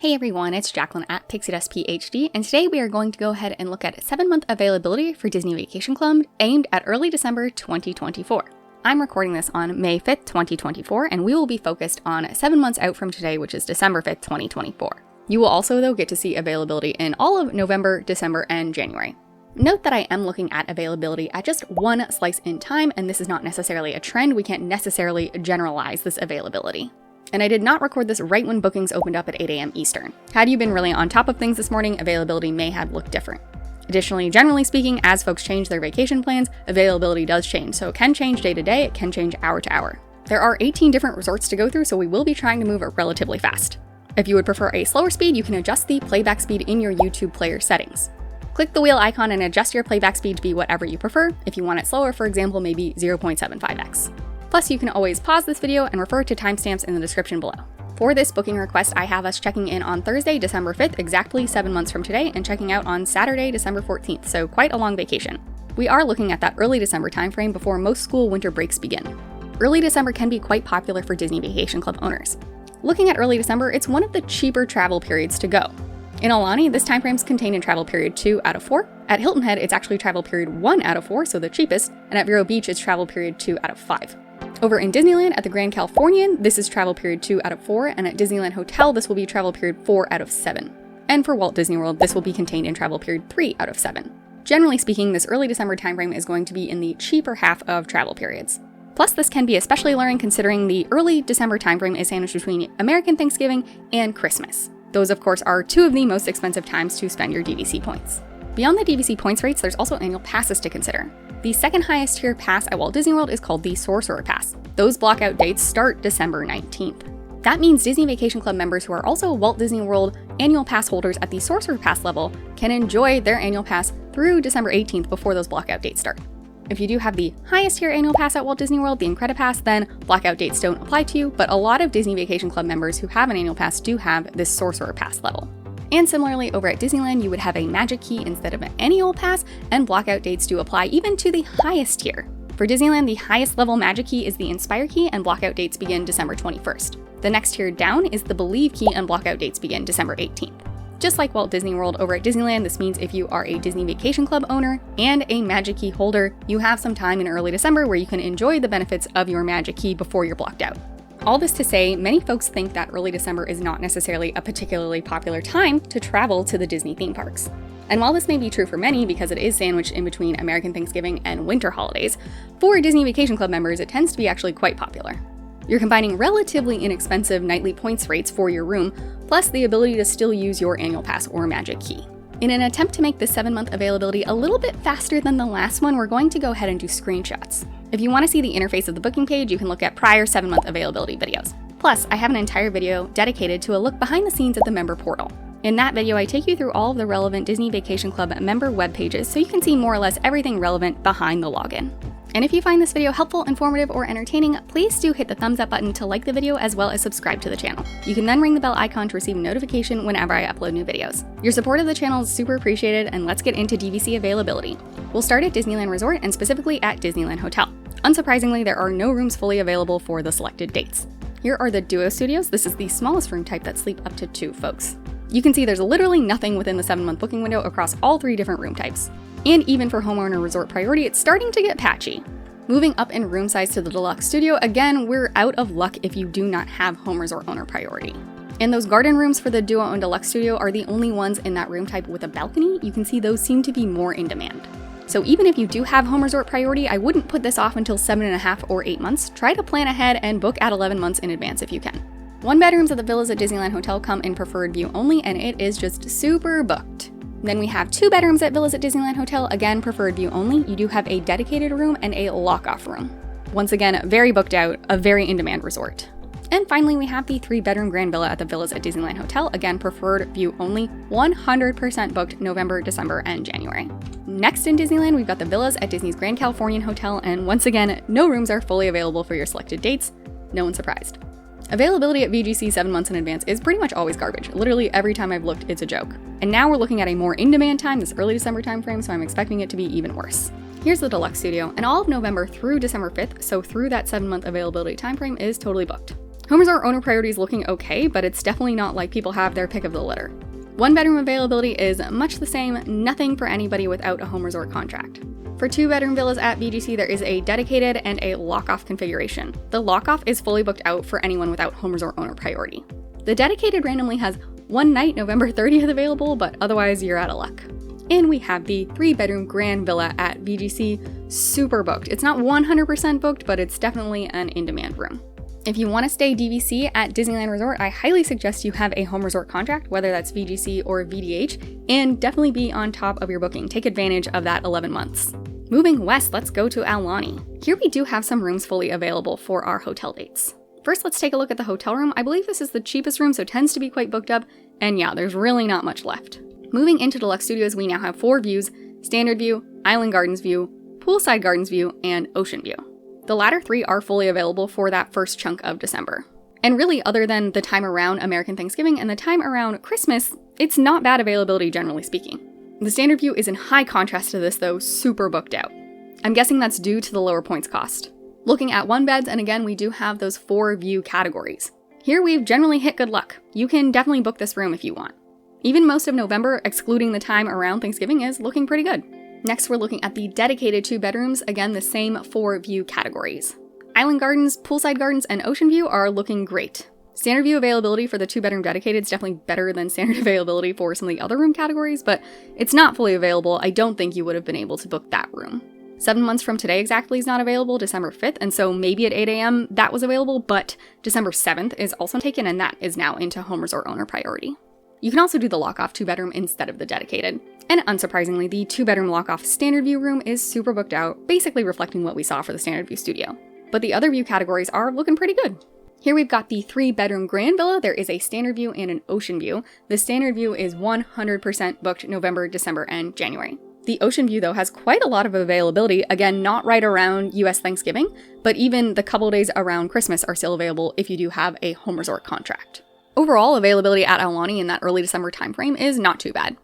Hey everyone, it's Jacqueline at Pixie Dust PhD, and today we are going to go ahead and look at 7-month availability for Disney Vacation Club aimed at early December 2024. I'm recording this on May 5th, 2024, and we will be focused on 7 months out from today, which is December 5th, 2024. You will also, though, get to see availability in all of November, December, and January. Note that I am looking at availability at just one slice in time, and this is not necessarily a trend. We can't necessarily generalize this availability. And I did not record this right when bookings opened up at 8 a.m. Eastern. Had you been really on top of things this morning, availability may have looked different. Additionally, generally speaking, as folks change their vacation plans, availability does change. So it can change day to day, it can change hour to hour. There are 18 different resorts to go through, so we will be trying to move relatively fast. If you would prefer a slower speed, you can adjust the playback speed in your YouTube player settings. Click the wheel icon and adjust your playback speed to be whatever you prefer. If you want it slower, for example, maybe 0.75x. Plus, you can always pause this video and refer to timestamps in the description below. For this booking request, I have us checking in on Thursday, December 5th, exactly 7 months from today, and checking out on Saturday, December 14th, so quite a long vacation. We are looking at that early December timeframe before most school winter breaks begin. Early December can be quite popular for Disney Vacation Club owners. Looking at early December, it's one of the cheaper travel periods to go. In Aulani, this timeframe is contained in travel period 2 out of 4. At Hilton Head, it's actually travel period 1 out of 4, so the cheapest, and at Vero Beach, it's travel period 2 out of 5. Over in Disneyland at the Grand Californian, this is travel period 2 out of 4, and at Disneyland Hotel, this will be travel period 4 out of 7. And for Walt Disney World, this will be contained in travel period 3 out of 7. Generally speaking, this early December timeframe is going to be in the cheaper half of travel periods. Plus, this can be especially alluring considering the early December timeframe is sandwiched between American Thanksgiving and Christmas. Those, of course, are two of the most expensive times to spend your DVC points. Beyond the DVC points rates, there's also annual passes to consider. The second highest tier pass at Walt Disney World is called the Sorcerer Pass. Those blockout dates start December 19th. That means Disney Vacation Club members who are also Walt Disney World annual pass holders at the Sorcerer Pass level can enjoy their annual pass through December 18th before those blockout dates start. If you do have the highest tier annual pass at Walt Disney World, the Incredipass, then blockout dates don't apply to you, but a lot of Disney Vacation Club members who have an annual pass do have this Sorcerer Pass level. And similarly, over at Disneyland, you would have a Magic Key instead of an annual pass, and blockout dates do apply even to the highest tier. For Disneyland, the highest level Magic Key is the Inspire Key, and blockout dates begin December 21st. The next tier down is the Believe Key, and blockout dates begin December 18th. Just like Walt Disney World, over at Disneyland, this means if you are a Disney Vacation Club owner and a Magic Key holder, you have some time in early December where you can enjoy the benefits of your Magic Key before you're blocked out. All this to say, many folks think that early December is not necessarily a particularly popular time to travel to the Disney theme parks. And while this may be true for many because it is sandwiched in between American Thanksgiving and winter holidays, for Disney Vacation Club members, it tends to be actually quite popular. You're combining relatively inexpensive nightly points rates for your room, plus the ability to still use your annual pass or Magic Key. In an attempt to make this 7-month availability a little bit faster than the last one, we're going to go ahead and do screenshots. If you want to see the interface of the booking page, you can look at prior 7-month availability videos. Plus, I have an entire video dedicated to a look behind the scenes at the member portal. In that video, I take you through all of the relevant Disney Vacation Club member web pages so you can see more or less everything relevant behind the login. And if you find this video helpful, informative, or entertaining, please do hit the thumbs up button to like the video as well as subscribe to the channel. You can then ring the bell icon to receive a notification whenever I upload new videos. Your support of the channel is super appreciated, and let's get into DVC availability. We'll start at Disneyland Resort and specifically at Disneyland Hotel. Unsurprisingly, there are no rooms fully available for the selected dates. Here are the Duo Studios. This is the smallest room type that sleep up to 2 folks. You can see there's literally nothing within the 7-month booking window across all 3 different room types. And even for homeowner resort priority, it's starting to get patchy. Moving up in room size to the Deluxe Studio, again, we're out of luck if you do not have home resort owner priority. And those garden rooms for the Duo and Deluxe Studio are the only ones in that room type with a balcony. You can see those seem to be more in demand. So even if you do have home resort priority, I wouldn't put this off until 7.5 or 8 months. Try to plan ahead and book at 11 months in advance if you can. 1-bedrooms at the villas at Disneyland Hotel come in preferred view only, and it is just super booked. Then we have 2 bedrooms at villas at Disneyland Hotel, again preferred view only. You do have a dedicated room and a lock-off room. Once again, very booked out, a very in-demand resort. And finally, we have the 3-bedroom Grand Villa at the villas at Disneyland Hotel, again preferred view only, 100% booked November, December, and January. Next in Disneyland, we've got the villas at Disney's Grand Californian Hotel, and once again, no rooms are fully available for your selected dates. No one's surprised. Availability at VGC 7 months in advance is pretty much always garbage. Literally every time I've looked, it's a joke. And now we're looking at a more in-demand time, this early December timeframe, so I'm expecting it to be even worse. Here's the Deluxe Studio, and all of November through December 5th, so through that 7-month availability timeframe, is totally booked. Home resort owner priority is looking okay, but it's definitely not like people have their pick of the litter. 1-bedroom availability is much the same, nothing for anybody without a home resort contract. For 2-bedroom villas at VGC, there is a dedicated and a lock-off configuration. The lock-off is fully booked out for anyone without home resort owner priority. The dedicated randomly has one night, November 30th available, but otherwise you're out of luck. And we have the 3-bedroom grand villa at VGC, super booked. It's not 100% booked, but it's definitely an in-demand room. If you want to stay DVC at Disneyland Resort, I highly suggest you have a home resort contract, whether that's VGC or VDH, and definitely be on top of your booking. Take advantage of that 11 months. Moving west, let's go to Aulani. Here we do have some rooms fully available for our hotel dates. First, let's take a look at the hotel room. I believe this is the cheapest room, so it tends to be quite booked up, and yeah, there's really not much left. Moving into Deluxe Studios, we now have 4 views: Standard View, Island Gardens View, Poolside Gardens View, and Ocean View. The latter 3 are fully available for that first chunk of December. And really, other than the time around American Thanksgiving and the time around Christmas, it's not bad availability generally speaking. The Standard View is in high contrast to this though, super booked out. I'm guessing that's due to the lower points cost. Looking at 1-beds, and again, we do have those 4 view categories. Here we've generally hit good luck. You can definitely book this room if you want. Even most of November, excluding the time around Thanksgiving, is looking pretty good. Next, we're looking at the dedicated 2 bedrooms, again, the same 4 view categories. Island Gardens, Poolside Gardens, and Ocean View are looking great. Standard View availability for the 2-bedroom dedicated is definitely better than standard availability for some of the other room categories, but it's not fully available. I don't think you would have been able to book that room. 7 months from today exactly is not available, December 5th, and so maybe at 8 a.m. that was available, but December 7th is also taken, and that is now into home resort owner priority. You can also do the lock-off 2-bedroom instead of the dedicated. And unsurprisingly, the 2-bedroom lock-off Standard View room is super booked out, basically reflecting what we saw for the Standard View studio. But the other view categories are looking pretty good. Here we've got the 3-bedroom grand villa. There is a Standard View and an Ocean View. The Standard View is 100% booked November, December, and January. The Ocean View, though, has quite a lot of availability, again, not right around US Thanksgiving, but even the couple days around Christmas are still available if you do have a home resort contract. Overall, availability at Aulani in that early December timeframe is not too bad.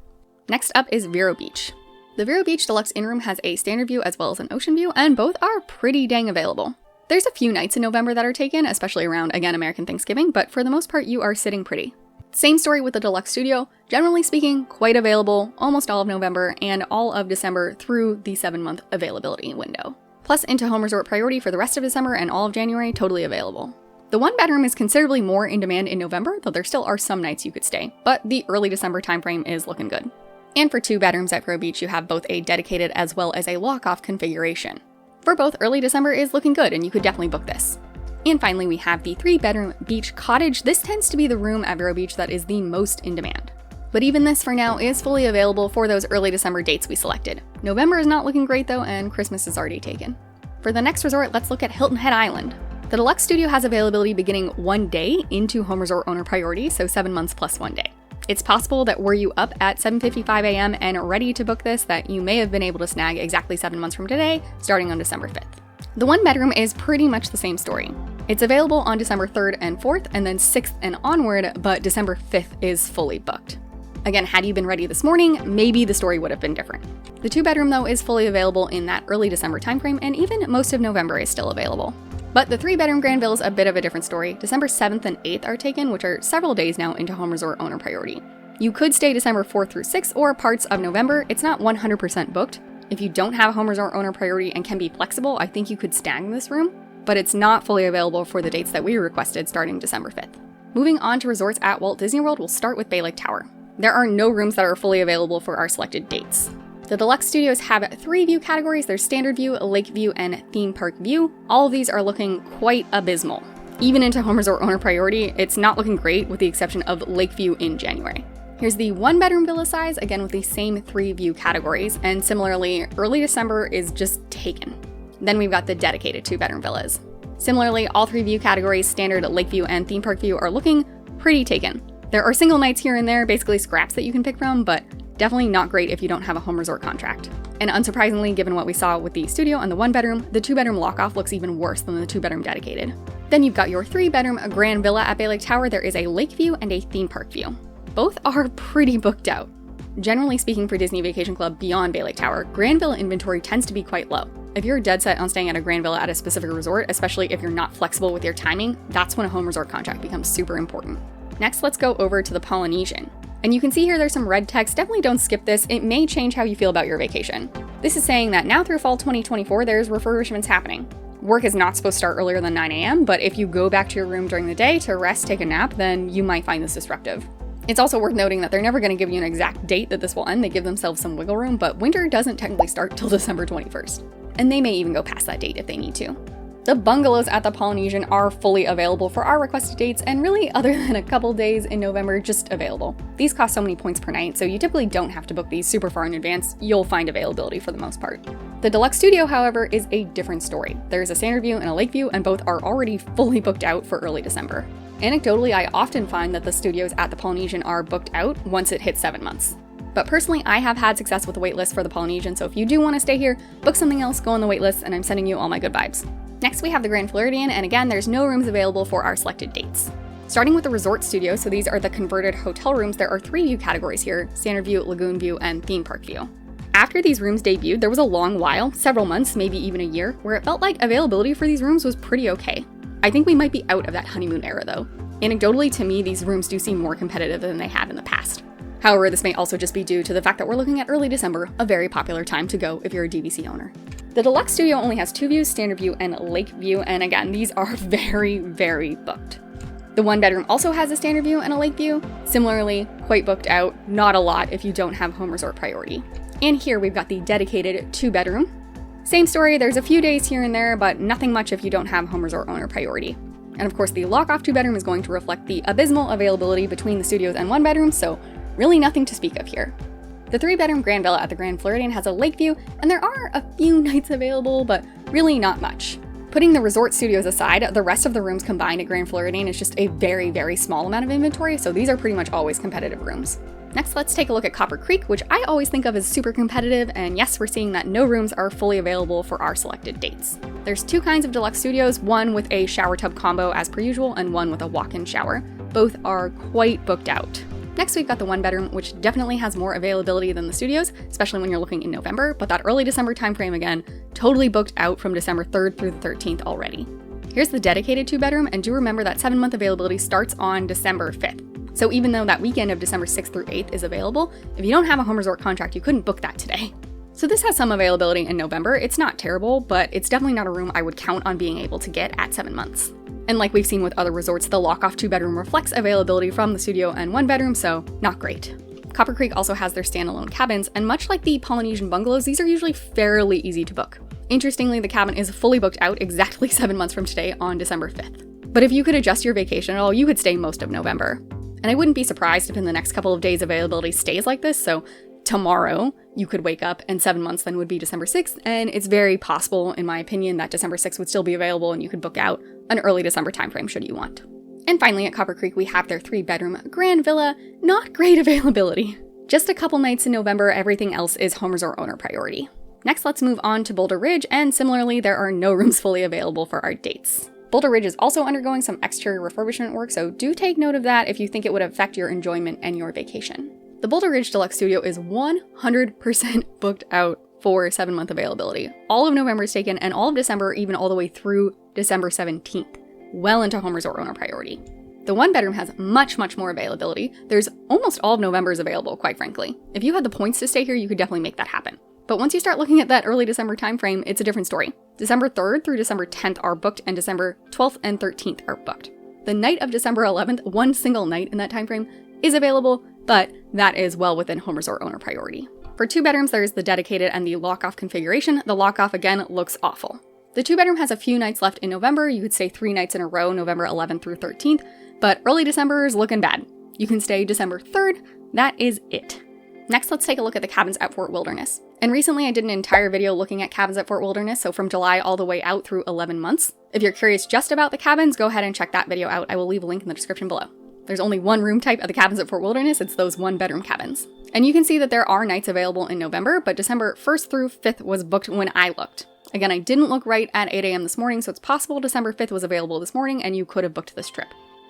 Next up is Vero Beach. The Vero Beach Deluxe In-Room has a Standard View as well as an Ocean View, and both are pretty dang available. There's a few nights in November that are taken, especially around, again, American Thanksgiving, but for the most part, you are sitting pretty. Same story with the Deluxe Studio, generally speaking, quite available almost all of November and all of December through the 7-month availability window. Plus into home resort priority for the rest of December and all of January, totally available. The 1-bedroom is considerably more in demand in November, though there still are some nights you could stay, but the early December timeframe is looking good. And for 2 bedrooms at Vero Beach, you have both a dedicated as well as a lock-off configuration. For both, early December is looking good, and you could definitely book this. And finally, we have the 3-bedroom beach cottage. This tends to be the room at Vero Beach that is the most in demand. But even this for now is fully available for those early December dates we selected. November is not looking great though, and Christmas is already taken. For the next resort, let's look at Hilton Head Island. The Deluxe Studio has availability beginning 1 day into home resort owner priority, so 7 months plus 1 day. It's possible that were you up at 7:55 a.m. and ready to book this, that you may have been able to snag exactly 7 months from today, starting on December 5th. The 1-bedroom is pretty much the same story. It's available on December 3rd and 4th, and then 6th and onward, but December 5th is fully booked. Again, had you been ready this morning, maybe the story would have been different. The 2-bedroom, though, is fully available in that early December timeframe, and even most of November is still available. But the 3-bedroom grand villa is a bit of a different story. December 7th and 8th are taken, which are several days now into home resort owner priority. You could stay December 4th through 6th or parts of November. It's not 100% booked. If you don't have a home resort owner priority and can be flexible, I think you could snag this room, but it's not fully available for the dates that we requested starting December 5th. Moving on to resorts at Walt Disney World, we'll start with Bay Lake Tower. There are no rooms that are fully available for our selected dates. The Deluxe Studios have 3 view categories. There's Standard View, Lake View, and Theme Park View. All of these are looking quite abysmal. Even into home resort owner priority, it's not looking great with the exception of Lake View in January. Here's the 1-bedroom villa size, again with the same 3 view categories, and similarly, early December is just taken. Then we've got the dedicated 2-bedroom villas. Similarly, all 3 view categories, Standard, Lake View, and Theme Park View, are looking pretty taken. There are single nights here and there, basically scraps that you can pick from, but definitely not great if you don't have a home resort contract. And unsurprisingly, given what we saw with the studio and the 1-bedroom, the 2-bedroom lock-off looks even worse than the 2-bedroom dedicated. Then you've got your 3-bedroom grand villa at Bay Lake Tower. There is a Lake View and a Theme Park View. Both are pretty booked out. Generally speaking, for Disney Vacation Club beyond Bay Lake Tower, grand villa inventory tends to be quite low. If you're dead set on staying at a grand villa at a specific resort, especially if you're not flexible with your timing, that's when a home resort contract becomes super important. Next, let's go over to the Polynesian. And you can see here there's some red text. Definitely don't skip this. It may change how you feel about your vacation. This is saying that now through fall 2024, there's refurbishments happening. Work is not supposed to start earlier than 9 a.m., but if you go back to your room during the day to rest, take a nap, then you might find this disruptive. It's also worth noting that they're never going to give you an exact date that this will end. They give themselves some wiggle room, but winter doesn't technically start till December 21st. And they may even go past that date if they need to. The bungalows at the Polynesian are fully available for our requested dates, and really, other than a couple days in November, just available. These cost so many points per night, so you typically don't have to book these super far in advance. You'll find availability for the most part. The deluxe studio, however, is a different story. There's a standard view and a lake view, and both are already fully booked out for early December. Anecdotally, I often find that the studios at the Polynesian are booked out once it hits 7 months. But personally, I have had success with the waitlist for the Polynesian, so if you do want to stay here, book something else, go on the waitlist, and I'm sending you all my good vibes. Next, we have the Grand Floridian, and again, there's no rooms available for our selected dates. Starting with the resort studio, so these are the converted hotel rooms, there are 3 view categories here: standard view, lagoon view, and theme park view. After these rooms debuted, there was a long while, several months, maybe even a year, where it felt like availability for these rooms was pretty okay. I think we might be out of that honeymoon era though. Anecdotally, to me, these rooms do seem more competitive than they have in the past. However, this may also just be due to the fact that we're looking at early December, a very popular time to go if you're a DVC owner. The deluxe studio only has 2 views, standard view and lake view, and again, these are very, very booked. The 1 bedroom also has a standard view and a lake view. Similarly, quite booked out, not a lot if you don't have home resort priority. And here we've got the dedicated 2 bedroom. Same story, there's a few days here and there, but nothing much if you don't have home resort owner priority. And of course, the lock-off 2 bedroom is going to reflect the abysmal availability between the studios and 1 bedroom, so really nothing to speak of here. The 3 bedroom grand villa at the Grand Floridian has a lake view, and there are a few nights available, but really not much. Putting the resort studios aside, the rest of the rooms combined at Grand Floridian is just a very, very small amount of inventory, so these are pretty much always competitive rooms. Next, let's take a look at Copper Creek, which I always think of as super competitive, and yes, we're seeing that no rooms are fully available for our selected dates. There's 2 kinds of deluxe studios, one with a shower tub combo as per usual, and one with a walk-in shower. Both are quite booked out. Next, we've got the 1 bedroom, which definitely has more availability than the studios, especially when you're looking in November, but that early December timeframe again, totally booked out from December 3rd through the 13th already. Here's the dedicated 2 bedroom, and do remember that 7-month availability starts on December 5th. So even though that weekend of December 6th through 8th is available, if you don't have a home resort contract, you couldn't book that today. So this has some availability in November. It's not terrible, but it's definitely not a room I would count on being able to get at 7 months. And like we've seen with other resorts, the lock-off 2 bedroom reflects availability from the studio and 1 bedroom, so not great. Copper Creek also has their standalone cabins, and much like the Polynesian bungalows, these are usually fairly easy to book. Interestingly, the cabin is fully booked out exactly 7 months from today on December 5th. But if you could adjust your vacation at all, you could stay most of November. And I wouldn't be surprised if in the next couple of days availability stays like this, so tomorrow you could wake up and 7 months then would be December 6th, and it's very possible, in my opinion, that December 6th would still be available and you could book out an early December timeframe should you want. And finally, at Copper Creek, we have their 3 bedroom grand villa. Not great availability. Just a couple nights in November, everything else is home resort owner priority. Next, let's move on to Boulder Ridge, and similarly, there are no rooms fully available for our dates. Boulder Ridge is also undergoing some exterior refurbishment work, so do take note of that if you think it would affect your enjoyment and your vacation. The Boulder Ridge Deluxe Studio is 100% booked out for 7-month availability. All of November is taken, and all of December, even all the way through December 17th, well into home resort owner priority. The 1 bedroom has much, much more availability. There's almost all of November's available, quite frankly. If you had the points to stay here, you could definitely make that happen. But once you start looking at that early December timeframe, it's a different story. December 3rd through December 10th are booked, and December 12th and 13th are booked. The night of December 11th, one single night in that timeframe, is available, but that is well within home resort owner priority. For 2 bedrooms, there's the dedicated and the lock-off configuration. The lock-off, again, looks awful. The 2 bedroom has a few nights left in November. You could stay 3 nights in a row, November 11th through 13th, but early December is looking bad. You can stay December 3rd. That is it. Next, let's take a look at the cabins at Fort Wilderness. And recently I did an entire video looking at cabins at Fort Wilderness, so from July all the way out through 11 months. If you're curious just about the cabins, go ahead and check that video out. I will leave a link in the description below. There's only one room type at the cabins at Fort Wilderness. It's those 1 bedroom cabins. And you can see that there are nights available in November, but December 1st through 5th was booked when I looked. Again, I didn't look right at 8 a.m. this morning, so it's possible December 5th was available this morning and you could have booked this trip.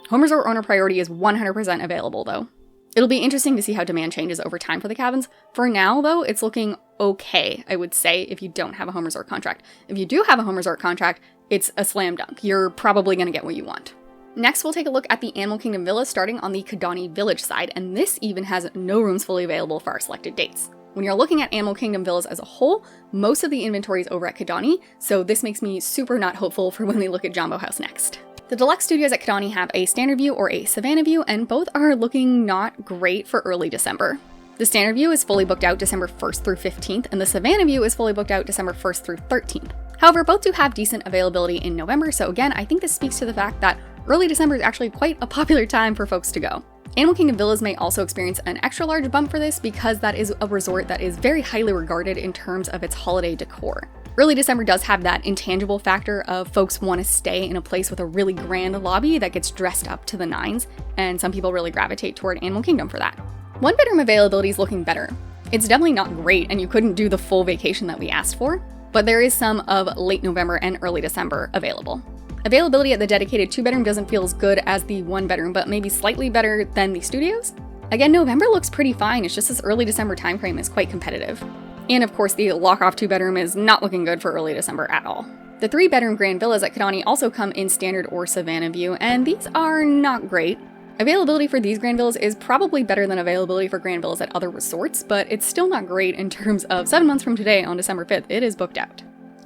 Home resort owner priority is 100% available though. It'll be interesting to see how demand changes over time for the cabins. For now though, it's looking okay, I would say, if you don't have a home resort contract. If you do have a home resort contract, it's a slam dunk. You're probably going to get what you want. Next, we'll take a look at the Animal Kingdom Villas starting on the Kidani Village side, and this even has no rooms fully available for our selected dates. When you're looking at Animal Kingdom Villas as a whole, most of the inventory is over at Kidani, so this makes me super not hopeful for when we look at Jambo House next. The deluxe studios at Kidani have a standard view or a Savannah view, and both are looking not great for early December. The standard view is fully booked out December 1st through 15th, and the Savannah view is fully booked out December 1st through 13th. However, both do have decent availability in November, so again, I think this speaks to the fact that early December is actually quite a popular time for folks to go. Animal Kingdom Villas may also experience an extra large bump for this because that is a resort that is very highly regarded in terms of its holiday decor. Early December does have that intangible factor of folks want to stay in a place with a really grand lobby that gets dressed up to the nines, and some people really gravitate toward Animal Kingdom for that. One bedroom availability is looking better. It's definitely not great, and you couldn't do the full vacation that we asked for, but there is some of late November and early December available. Availability at the dedicated 2-bedroom doesn't feel as good as the 1-bedroom, but maybe slightly better than the studios. Again, November looks pretty fine, it's just this early December timeframe is quite competitive. And of course, the lock-off 2-bedroom is not looking good for early December at all. The 3-bedroom Grand Villas at Kidani also come in standard or Savannah view, and these are not great. Availability for these Grand Villas is probably better than availability for Grand Villas at other resorts, but it's still not great in terms of 7 months from today on December 5th, it is booked out.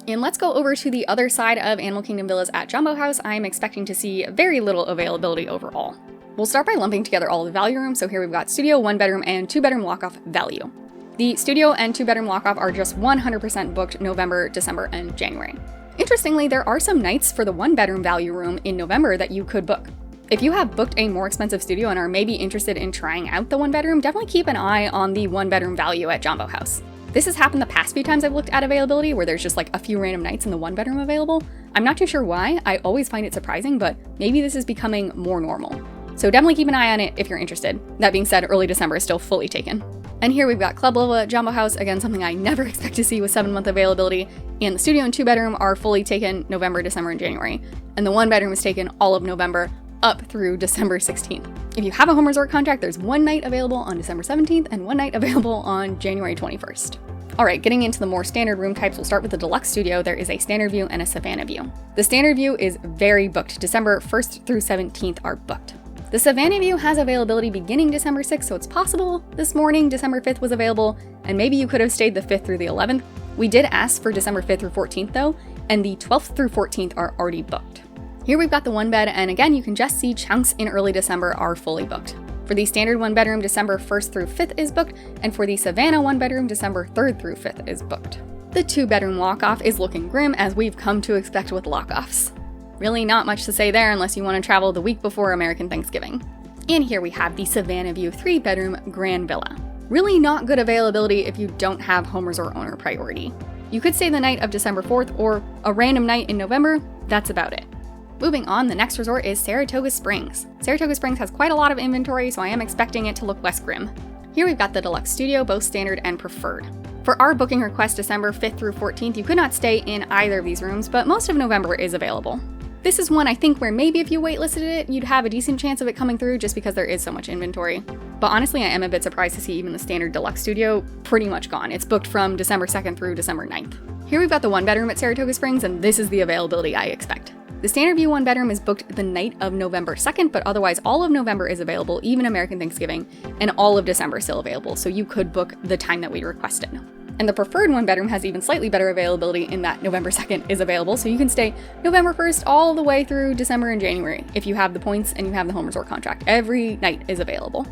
And let's go over to the other side of Animal Kingdom Villas at Jambo House. I'm expecting to see very little availability overall. We'll start by lumping together all the value rooms, so here we've got studio, 1-bedroom, and 2-bedroom lock-off value. The studio and 2-bedroom lock-off are just 100% booked November, December, and January. Interestingly, there are some nights for the 1-bedroom value room in November that you could book. If you have booked a more expensive studio and are maybe interested in trying out the 1-bedroom, definitely keep an eye on the 1-bedroom value at Jambo House. This has happened the past few times I've looked at availability where there's just like a few random nights in the 1-bedroom available. I'm not too sure why, I always find it surprising, but maybe this is becoming more normal. So definitely keep an eye on it if you're interested. That being said, early December is still fully taken. And here we've got Club level at Jambo House, again something I never expect to see with 7-month availability, and the studio and 2-bedroom are fully taken November, December, and January. And the 1-bedroom is taken all of November, up through December 16th. If you have a home resort contract, there's 1 night available on December 17th and 1 night available on January 21st. Alright, getting into the more standard room types, we'll start with the deluxe studio. There is a standard view and a Savannah view. The standard view is very booked. December 1st through 17th are booked. The Savannah view has availability beginning December 6th, so it's possible this morning December 5th was available, and maybe you could have stayed the 5th through the 11th. We did ask for December 5th through 14th though, and the 12th through 14th are already booked. Here we've got the 1-bed, and again, you can just see chunks in early December are fully booked. For the standard 1-bedroom, December 1st through 5th is booked, and for the Savannah 1-bedroom, December 3rd through 5th is booked. The 2-bedroom lock-off is looking grim, as we've come to expect with lock-offs. Really not much to say there unless you want to travel the week before American Thanksgiving. And here we have the Savannah View 3-bedroom Grand Villa. Really not good availability if you don't have home resort owner priority. You could stay the night of December 4th or a random night in November, that's about it. Moving on, the next resort is Saratoga Springs. Saratoga Springs has quite a lot of inventory, so I am expecting it to look less grim. Here we've got the deluxe studio, both standard and preferred. For our booking request December 5th through 14th, you could not stay in either of these rooms, but most of November is available. This is one I think where maybe if you waitlisted it, you'd have a decent chance of it coming through just because there is so much inventory. But honestly, I am a bit surprised to see even the standard deluxe studio pretty much gone. It's booked from December 2nd through December 9th. Here we've got the 1-bedroom at Saratoga Springs, and this is the availability I expect. The standard view 1-bedroom is booked the night of November 2nd, but otherwise all of November is available, even American Thanksgiving, and all of December is still available, so you could book the time that we requested. And the preferred 1-bedroom has even slightly better availability in that November 2nd is available, so you can stay November 1st all the way through December and January if you have the points and you have the home resort contract. Every night is available.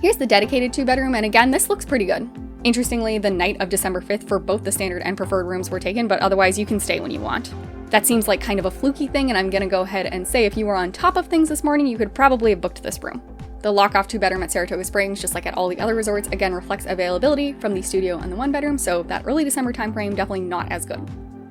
Here's the dedicated 2-bedroom, and again, this looks pretty good. Interestingly, the night of December 5th for both the standard and preferred rooms were taken, but otherwise you can stay when you want. That seems like kind of a fluky thing, and I'm gonna go ahead and say if you were on top of things this morning, you could probably have booked this room. The lock-off 2-bedroom at Saratoga Springs, just like at all the other resorts, again reflects availability from the studio and the 1-bedroom, so that early December timeframe definitely not as good.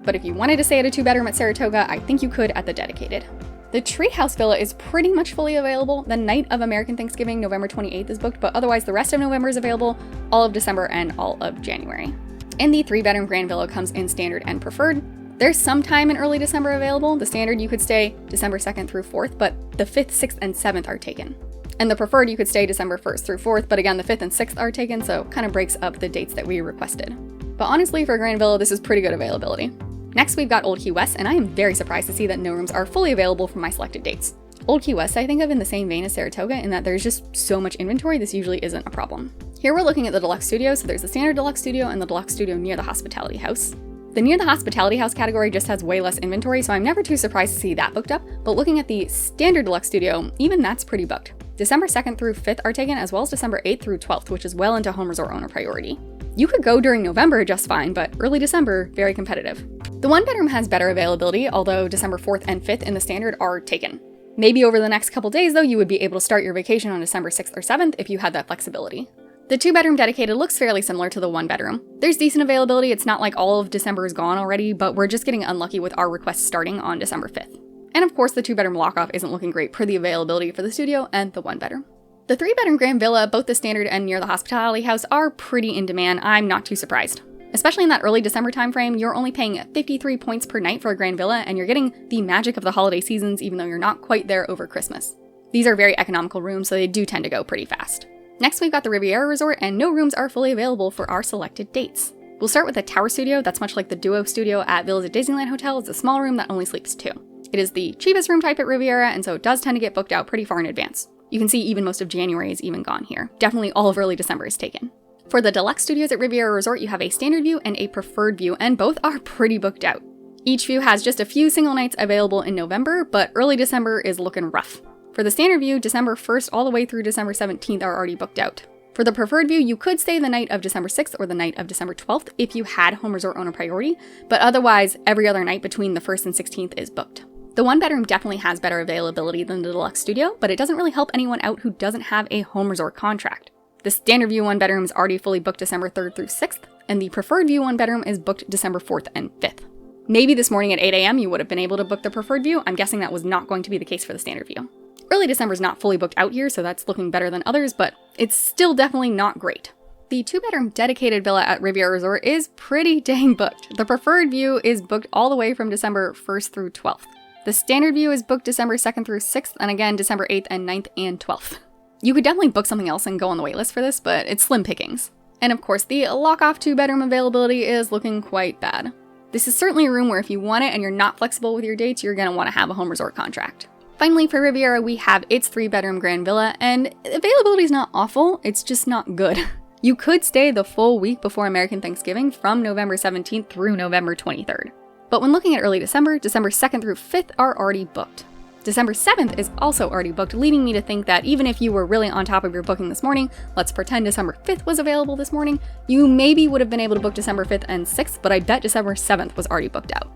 But if you wanted to stay at a 2-bedroom at Saratoga, I think you could at the dedicated. The Treehouse Villa is pretty much fully available. The night of American Thanksgiving, November 28th is booked, but otherwise the rest of November is available, all of December and all of January. And the 3-bedroom Grand Villa comes in standard and preferred. There's some time in early December available. The standard you could stay December 2nd through 4th, but the 5th, 6th, and 7th are taken. And the preferred you could stay December 1st through 4th, but again the 5th and 6th are taken, so kind of breaks up the dates that we requested. But honestly, for a Grand Villa, this is pretty good availability. Next, we've got Old Key West, and I am very surprised to see that no rooms are fully available for my selected dates. Old Key West I think of in the same vein as Saratoga in that there's just so much inventory, this usually isn't a problem. Here we're looking at the deluxe studio, so there's the standard deluxe studio and the deluxe studio near the hospitality house. The near the hospitality house category just has way less inventory, so I'm never too surprised to see that booked up, but looking at the standard deluxe studio, even that's pretty booked. December 2nd through 5th are taken, as well as December 8th through 12th, which is well into home resort owner priority. You could go during November just fine, but early December, very competitive. The one bedroom has better availability, although December 4th and 5th in the standard are taken. Maybe over the next couple days though, you would be able to start your vacation on December 6th or 7th if you had that flexibility. The 2-bedroom dedicated looks fairly similar to the 1-bedroom. There's decent availability, it's not like all of December is gone already, but we're just getting unlucky with our requests starting on December 5th. And of course the 2-bedroom lockoff isn't looking great per the availability for the studio and the 1-bedroom. The 3-bedroom Grand Villa, both the standard and near the hospitality house, are pretty in demand. I'm not too surprised. Especially in that early December timeframe, you're only paying 53 points per night for a Grand Villa, and you're getting the magic of the holiday seasons even though you're not quite there over Christmas. These are very economical rooms, so they do tend to go pretty fast. Next, we've got the Riviera Resort, and no rooms are fully available for our selected dates. We'll start with the Tower Studio, that's much like the Duo Studio at Villas at Disneyland Hotel. It's a small room that only sleeps 2. It is the cheapest room type at Riviera, and so it does tend to get booked out pretty far in advance. You can see even most of January is even gone here. Definitely all of early December is taken. For the deluxe studios at Riviera Resort, you have a standard view and a preferred view, and both are pretty booked out. Each view has just a few single nights available in November, but early December is looking rough. For the standard view, December 1st all the way through December 17th are already booked out. For the preferred view, you could stay the night of December 6th or the night of December 12th if you had home resort owner priority, but otherwise, every other night between the 1st and 16th is booked. The 1-bedroom definitely has better availability than the deluxe studio, but it doesn't really help anyone out who doesn't have a home resort contract. The standard view 1-bedroom is already fully booked December 3rd through 6th, and the preferred view 1-bedroom is booked December 4th and 5th. Maybe this morning at 8 a.m. you would have been able to book the preferred view. I'm guessing that was not going to be the case for the standard view. Early December is not fully booked out here, so that's looking better than others, but it's still definitely not great. The 2-bedroom dedicated villa at Riviera Resort is pretty dang booked. The preferred view is booked all the way from December 1st through 12th. The standard view is booked December 2nd through 6th, and again December 8th and 9th and 12th. You could definitely book something else and go on the waitlist for this, but it's slim pickings. And of course, the lock-off 2-bedroom availability is looking quite bad. This is certainly a room where if you want it and you're not flexible with your dates, you're going to want to have a home resort contract. Finally, for Riviera, we have its 3-bedroom Grand Villa, and availability is not awful, it's just not good. You could stay the full week before American Thanksgiving from November 17th through November 23rd. But when looking at early December, December 2nd through 5th are already booked. December 7th is also already booked, leading me to think that even if you were really on top of your booking this morning, let's pretend December 5th was available this morning, you maybe would have been able to book December 5th and 6th, but I bet December 7th was already booked out.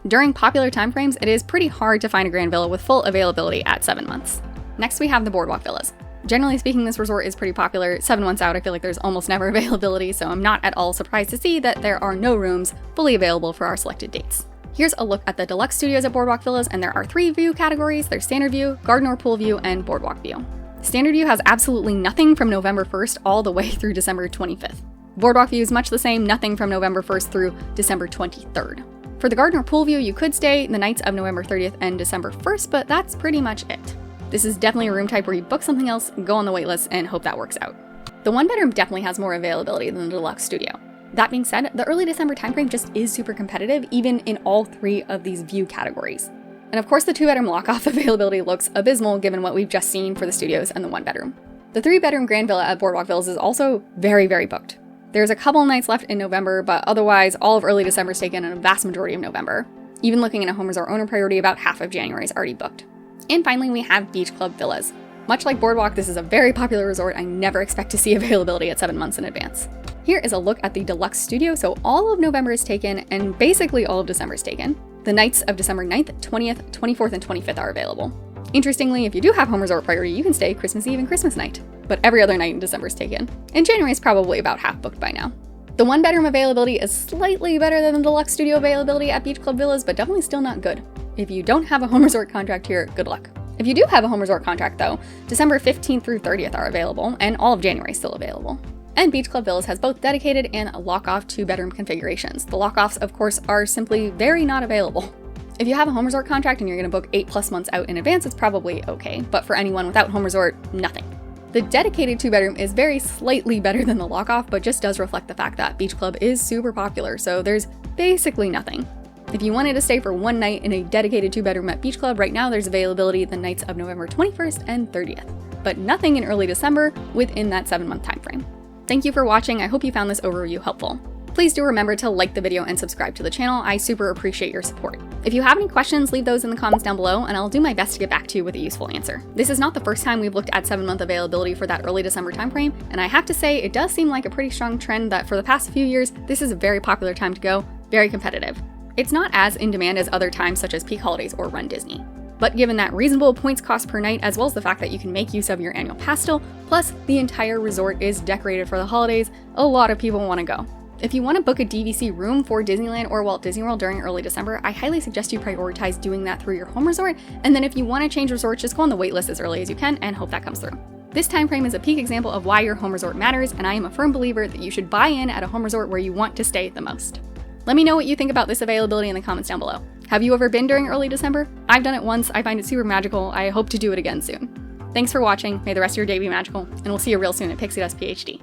During popular timeframes, it is pretty hard to find a Grand Villa with full availability at 7 months. Next, we have the BoardWalk Villas. Generally speaking, this resort is pretty popular. 7 months out, I feel like there's almost never availability, so I'm not at all surprised to see that there are no rooms fully available for our selected dates. Here's a look at the deluxe studios at BoardWalk Villas, and there are 3 view categories. There's standard view, garden or pool view, and BoardWalk view. Standard view has absolutely nothing from November 1st all the way through December 25th. BoardWalk view is much the same, nothing from November 1st through December 23rd. For the garden or pool view, you could stay the nights of November 30th and December 1st, but that's pretty much it. This is definitely a room type where you book something else, go on the waitlist, and hope that works out. The 1-bedroom definitely has more availability than the deluxe studio. That being said, the early December timeframe just is super competitive, even in all 3 of these view categories. And of course, the 2-bedroom lock-off availability looks abysmal given what we've just seen for the studios and the 1-bedroom. The 3-bedroom Grand Villa at BoardWalk Villas is also very, very booked. There's a couple nights left in November, but otherwise, all of early December is taken and a vast majority of November. Even looking at a home resort owner priority, about half of January is already booked. And finally, we have Beach Club Villas. Much like BoardWalk, this is a very popular resort. I never expect to see availability at 7 months in advance. Here is a look at the deluxe studio, so all of November is taken, and basically all of December is taken. The nights of December 9th, 20th, 24th, and 25th are available. Interestingly, if you do have home resort priority, you can stay Christmas Eve and Christmas night, but every other night in December is taken. And January is probably about half booked by now. The 1-bedroom availability is slightly better than the deluxe studio availability at Beach Club Villas, but definitely still not good. If you don't have a home resort contract here, good luck. If you do have a home resort contract though, December 15th through 30th are available, and all of January is still available. And Beach Club Villas has both dedicated and lock-off 2-bedroom configurations. The lock-offs, of course, are simply very not available. If you have a home resort contract and you're going to book 8+ months out in advance, it's probably okay, but for anyone without home resort, nothing. The dedicated 2-bedroom is very slightly better than the lock-off, but just does reflect the fact that Beach Club is super popular, so there's basically nothing. If you wanted to stay for one night in a dedicated 2-bedroom at Beach Club, right now there's availability the nights of November 21st and 30th, but nothing in early December within that 7-month time frame. Thank you for watching. I hope you found this overview helpful. Please do remember to like the video and subscribe to the channel. I super appreciate your support. If you have any questions, leave those in the comments down below and I'll do my best to get back to you with a useful answer. This is not the first time we've looked at 7-month availability for that early December timeframe, and I have to say it does seem like a pretty strong trend that for the past few years, this is a very popular time to go, very competitive. It's not as in demand as other times such as peak holidays or Run Disney. But given that reasonable points cost per night, as well as the fact that you can make use of your annual pass still, plus the entire resort is decorated for the holidays, a lot of people want to go. If you want to book a DVC room for Disneyland or Walt Disney World during early December, I highly suggest you prioritize doing that through your home resort, and then if you want to change resorts, just go on the waitlist as early as you can and hope that comes through. This time frame is a peak example of why your home resort matters, and I am a firm believer that you should buy in at a home resort where you want to stay the most. Let me know what you think about this availability in the comments down below. Have you ever been during early December? I've done it once, I find it super magical, I hope to do it again soon. Thanks for watching, may the rest of your day be magical, and we'll see you real soon at Pixie Dust PhD.